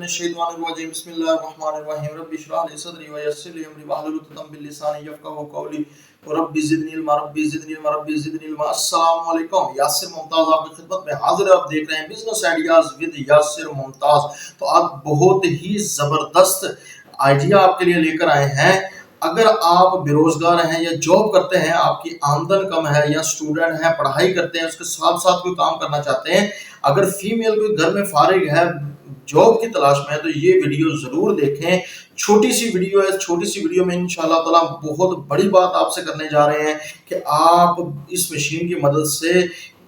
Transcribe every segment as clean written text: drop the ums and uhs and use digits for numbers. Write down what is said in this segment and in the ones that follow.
मिनश्शैतानिर्रजीम बिस्मिल्लाहिर्रहमानिर्रहीम रब्बि इश्रह ली सदरी व यस्सिर ली अमरी वहलुल उक़दतम मिन लिसानी यफ़क़हू क़ौली रब्बि ज़िदनी इल्मा अस्सलामु अलैकुम। यासिर मुमताज़ आपकी खिदमत में हाजिर है। आप देख रहे हैं business ideas with Yasir Mumtaz. तो आज बहुत ही ज़बरदस्त आइडिया आपके लिए लेकर आए हैं। अगर आप बेरोजगार हैं या जॉब करते हैं, आपकी आमदन कम है, या स्टूडेंट हैं पढ़ाई करते हैं, उसके साथ साथ कोई काम करना चाहते हैं, अगर फीमेल कोई घर में फारिग है जॉब की तलाश में है, तो ये वीडियो जरूर देखें। छोटी सी वीडियो है, छोटी सी वीडियो में इंशाल्लाह ताला बहुत बड़ी बात आपसे करने जा रहे हैं कि आप इस मशीन की मदद से,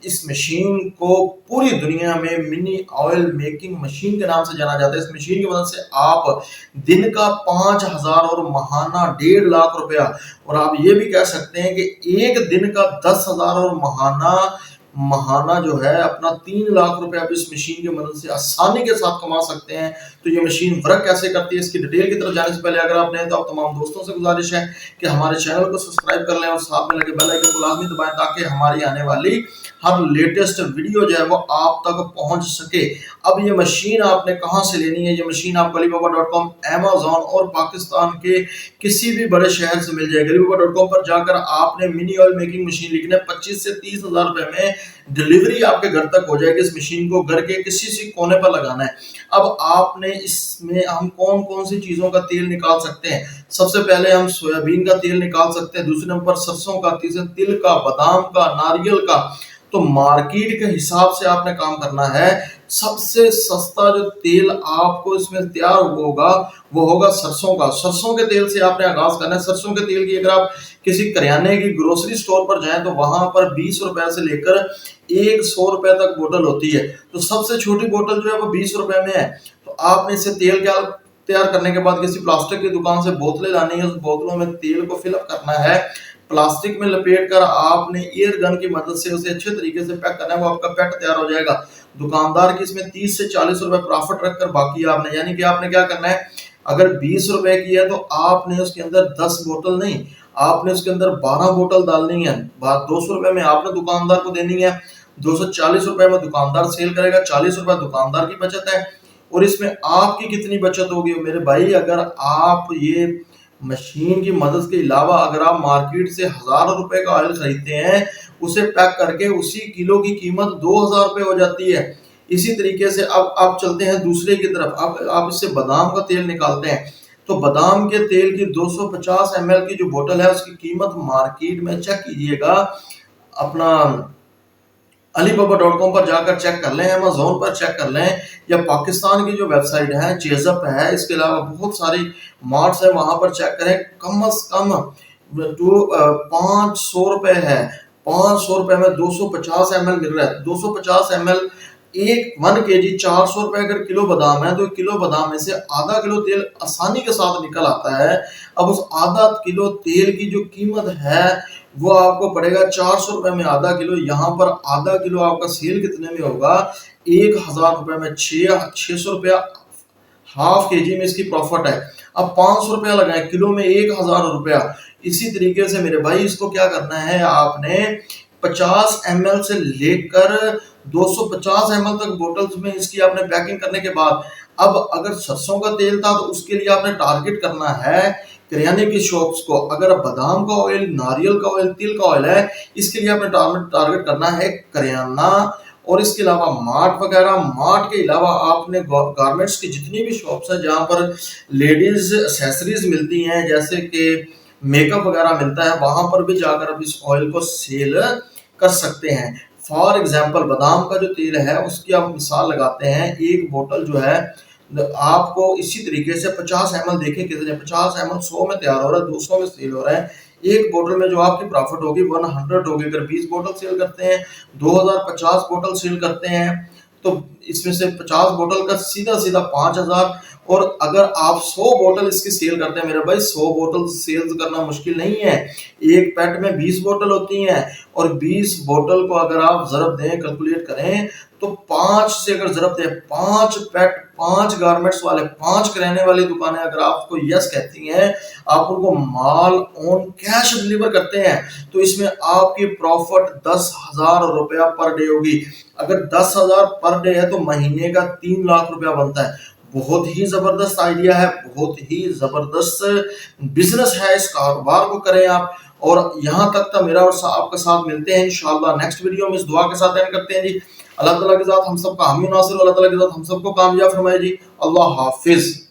इस मशीन को पूरी दुनिया में मिनी ऑयल मेकिंग मशीन के नाम से जाना जाता है। इस मशीन की मदद से आप दिन का 5,000 और महाना 1.5 लाख रुपया, और आप ये भी कह सकते हैं कि एक दिन का 10,000 और महाना जो है अपना 3 लाख रुपया भी इस मशीन की मदद से आसानी के साथ कमा सकते हैं। तो ये मशीन वर्क कैसे करती है, इसकी डिटेल की तरफ जाने से पहले अगर आपने तो आप तमाम दोस्तों से गुजारिश है कि हमारे चैनल को सब्सक्राइब कर लें और साथ में लगे बेल आइकन को लाजमी दबाएं ताकि हमारी आने वाली हर लेटेस्ट वीडियो जो है वो आप तक पहुंच सके। अब ये मशीन आपने कहां से लेनी है? ये मशीन आपको alibaba.com, Amazon और पाकिस्तान के किसी भी बड़े शहर से मिल जाएगी। alibaba.com पर जाकर आपने मिनी ऑयल मेकिंग मशीन लिखना है। 25 से 30 हजार रुपए में डिलीवरी आपके घर तक हो जाएगी। इस मशीन को घर के किसी सी कोने पर लगाना है। अब आपने इसमें हम कौन कौन सी चीजों का तेल निकाल सकते हैं? सबसे पहले हम सोयाबीन का तेल निकाल सकते हैं, दूसरे नंबर सरसों का, तीसरे तिल का, बादाम का, नारियल का। तो मार्केट के हिसाब से आपने काम करना है। सबसे सस्ता जो तेल आपको इसमें तैयार होगा वो होगा सरसों का। सरसों के तेल से आपने आगाज करना है। सरसों के तेल की अगर आप किसी करियाने की ग्रोसरी स्टोर पर जाएं तो वहां पर 20 रुपए से लेकर 100 रुपए तक बोतल होती है। तो सबसे छोटी बोतल जो है वो 20 रुपए में है। तो आपने इसे तेल क्या तैयार करने के बाद किसी प्लास्टिक की दुकान से बोतलें लानी है, उस बोतलों में तेल को फिलअप करना है, प्लास्टिक में लपेट कर आपने एयर गन की मदद से उसे अच्छे तरीके से पैक करना है। वो आपका पैक तैयार हो जाएगा। दुकानदार की इसमें 30 से 40 रुपए प्रॉफिट रखकर बाकी आपने, यानी कि आपने क्या करना है, अगर 20 रुपए की है तो आपने उसके अंदर 10 बोतल नहीं, आपने उसके अंदर 12 बोतल डालनी है। बात 200 रुपए में आपने दुकानदार को देनी है। 240 रुपए में दुकानदार सेल करेगा, 40 रुपए दुकानदार की बचत है। और इसमें आपकी कितनी बचत होगी मेरे भाई? अगर आप ये मशीन की मदद के अलावा अगर आप मार्केट से हजारों रुपए का ऑयल खरीदते हैं, उसे पैक करके उसी किलो की कीमत 2,000 रुपए हो जाती है। इसी तरीके से अब आप चलते हैं दूसरे की तरफ। आप इससे बादाम का तेल निकालते हैं। तो बादाम के तेल की 250 ml की जो बोतल है उसकी कीमत मार्केट में चेक कीजिएगा, अपना alibaba.com पर जाकर चेक कर लें, Amazon पर चेक कर लें, या पाकिस्तान की जो वेबसाइट है चेजअप है, इसके अलावा बहुत सारी मार्ट्स है, वहां पर चेक करें। कम से कम 500 रुपए है। 500 रुपए में 250 ml मिल रहा है। 250 ml 1 kg 400 रुपए अगर किलो बादाम है तो किलो बादाम में से आधा किलो तेल आसानी के साथ निकल आता है। अब उस आधा किलो तेल की जो कीमत है वो आपको पड़ेगा 400 रुपए में आधा किलो। यहाँ पर आधा किलो आपका सेल कितने में होगा? 1,000 रुपए में 600 रुपया हाफ केजी में इसकी प्रॉफिट है। अब 500 रुपया लगाए, किलो में 1,000 रुपया। इसी तरीके से मेरे भाई इसको क्या करना है, आपने 50 ml से लेकर 250 ml तक बोतल्स में इसकी आपने पैकिंग करने के बाद, अब अगर सरसों का तेल था तो उसके लिए आपने टारगेट करना है करियाने की शॉप्स को। अगर बादाम का ऑयल, नारियल का ऑयल, तिल का ऑयल है, इसके लिए आपने टारगेट करना है करियाना। और इसके अलावा मार्ट वगैरह, मार्ट के अलावा आपने गारमेंट्स की जितनी भी शॉप्स हैं जहां पर लेडीज एक्सेसरीज मिलती हैं, जैसे कि मेकअप वगैरह मिलता है, वहां पर भी जाकर आप इस ऑयल को सेल कर सकते हैं। फॉर एग्जाम्पल बादाम का जो तेल है उसकी आप मिसाल लगाते हैं, एक बोतल जो है आपको इसी तरीके से 50 ml, देखें कितने 50 ml 100 में तैयार हो रहा है, 200 में सेल हो रहा है। एक बोतल में जो आपकी प्रॉफिट होगी 100 होगी। अगर 20 बोतल सेल करते हैं 2050 बोतल सेल करते हैं तो इसमें से 50 बोतल का सीधा सीधा 5,000। और अगर आप 100 बोतल इसकी सेल करते हैं मेरे भाई, 100 बोतल सेल्स करना मुश्किल नहीं है। एक पैट में 20 बोतल होती हैं, और 20 बोतल को अगर आप जरब दें, कैलकुलेट करें तो 5 से अगर जरब दें, 5 पैट, 5 गारमेंट्स वाले, 5 किराने वाली दुकानें अगर आपको यस कहती हैं, आप उनको माल ऑन कैश डिलीवर करते हैं, तो इसमें आपकी प्रॉफिट 10,000 रुपया पर डे होगी। अगर 10,000 पर डे है तो महीने का 3 लाख रुपया बनता है। बहुत ही ज़बरदस्त आइडिया है, बहुत ही ज़बरदस्त बिज़नेस है, इस कारोबार को करें आप। और यहाँ तक था मेरा और आपका साथ। मिलते हैं इंशाअल्लाह नेक्स्ट वीडियो में, इस दुआ के साथ एंड करते हैं जी। अल्लाह ताला के साथ हम सबका हामी नासिर, अल्लाह ताला के साथ हम सबको कामयाब फरमाए जी। अल्लाह हाफिज़।